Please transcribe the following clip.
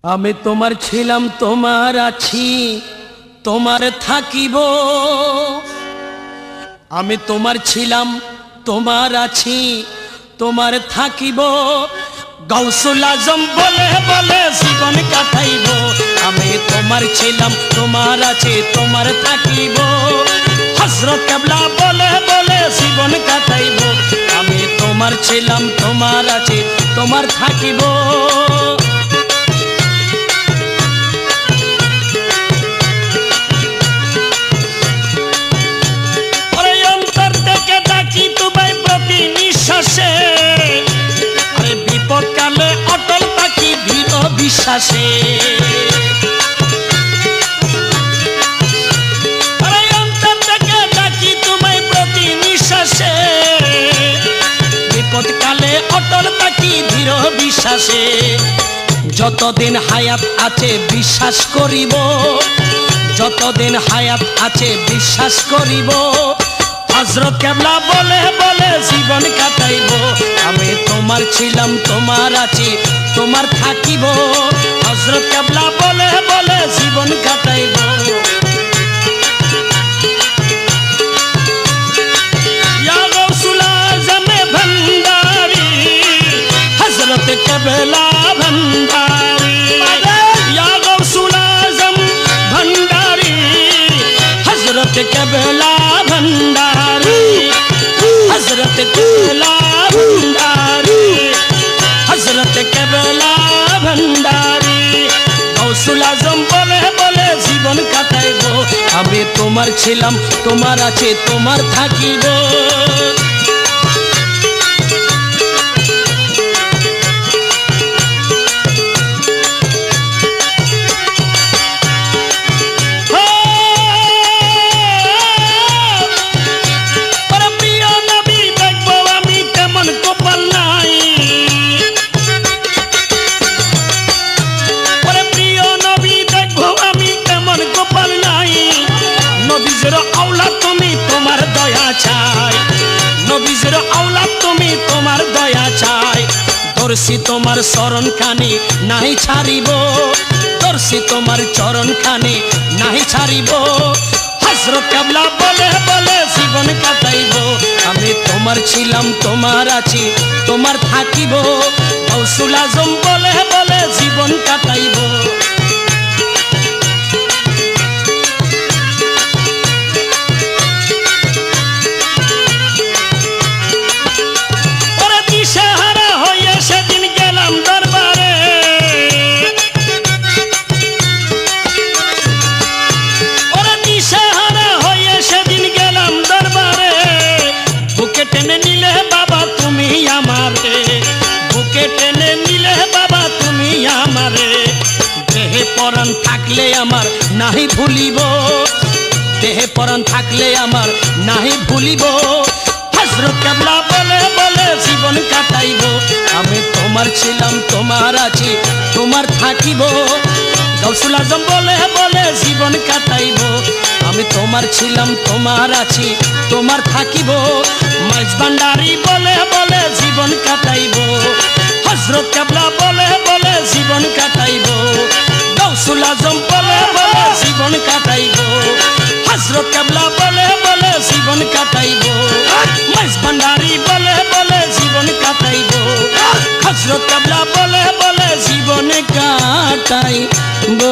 আমি তোমার ছিলাম তোমার আছি তোমার থাকিব। আমি তোমার ছিলাম তোমার আছি তোমার থাকিব। গৌসুল আজম বলে বলে জীবন কাটাইব। আমি তোমার ছিলাম তোমার আছি তোমার থাকিব। হযরত কেবলা বলে বলে জীবন কাটাইব। আমি তোমার ছিলাম তোমার আছি তোমার থাকিব। বিপদ কালে অটল থাকি দৃঢ় বিশ্বাসে। অন্তর থেকে ডাকি তোমায় প্রতি নিঃশ্বাসে। বিপদ কালে অটল থাকি দৃঢ় বিশ্বাসে। যতদিন হায়াত আছে বিশ্বাস করিব। যতদিন হায়াত আছে বিশ্বাস করিব। হযরত কেবলা বলে বলে জীবন কাটাইব। আমি তোমার ছিলাম তোমার আছি তোমার থাকিব। হযরত কেবলা বলে বলে জীবন কাটাইব। ইয়া গৌসুল আজম ভান্ডারি হযরত কেবলা ভান্ডারি। ইয়া গৌসুল আজম ভান্ডারি হযরত কেবলা ভান্ডারি। हजरत केबला भंडारी हजरत केबला भंडारी। गौसुल आजम बोले बोले जीवन काटाइब। আমি তোমার ছিলাম তোমার আছে তোমার থাকিব। নবীজের আওলাদ তুমি তোমার দয়া চাই। নবীজের আওলাদ তুমি তোমার দয়া চাই। দর্শি তোমার চরণ খানি নাই ছাড়িব। দর্শি তোমার চরণ খানি নাই ছাড়িব। হযরত কেবলা বলে বলে জীবন কাটাইব। আমি তোমার ছিলাম তোমার আছি তোমার থাকিব। গৌসুল আজম বলে বলে জীবন কাটাইব। টেনে নিলে বাবা তুমি আমারে। বুকে টেনে নিলে বাবা তুমি আমারে। দেহে পরাণ থাকলে আমার নাহি ভুলিব। দেহে পরাণ থাকলে আমার নাহি ভুলিব। হযরত কেবলা বলে বলে জীবন কাটাইব। আমি তোমার ছিলাম তোমার আছি তোমার থাকিব। গৌসুল আজম বলে বলে জীবন কাটাইব। আমি তোমার ছিলাম তোমার আছি তোমার থাকিব। মাইজ ভান্ডারি বলে বলে জীবন কাটাইব। হযরত কেবলা বলে বলে জীবন কাটাইব। গৌসুল আজম বলে বলে জীবন কাটাইব। হযরত কেবলা বলে বলে জীবন কাটাইব। মাইজ ভান্ডারি বলে বলে জীবন কাটাইব। হযরত কেবলা বলে বলে জীবন কাটাইব।